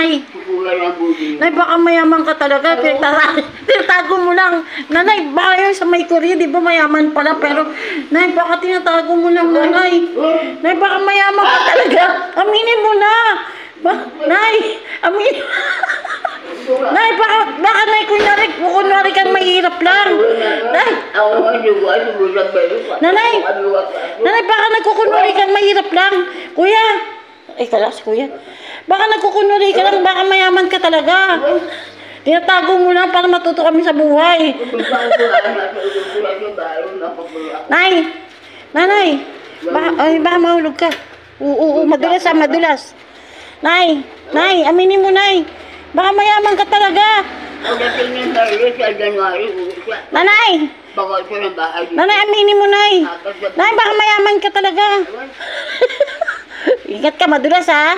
Nay, Nay, baka mayaman ka talaga. Tinatago mo lang. Nanay, baka yun sa may Korea, di ba mayaman pala? Pero, Nay, baka tinatago mo lang, Nanay. Nay, baka mayaman ka talaga. Aminin mo na. Nay, aminin. Nay, baka Nay, kunwari kang mahirap lang. Nay, Nanay, baka nagkukunwari kang mahirap lang. Kuya, kalas, kuya. Baka nagkukunwari ka lang, baka mayaman ka talaga. Tinatago mo lang para matuto kami sa buhay. Nanay, baka mahulog ka. Oo, madulas. Nay, aminin mo, Nay. Baka mayaman ka talaga. Nanay, aminin mo, Nay. Nay, baka mayaman ka talaga. Ingat ka, madulas, ha?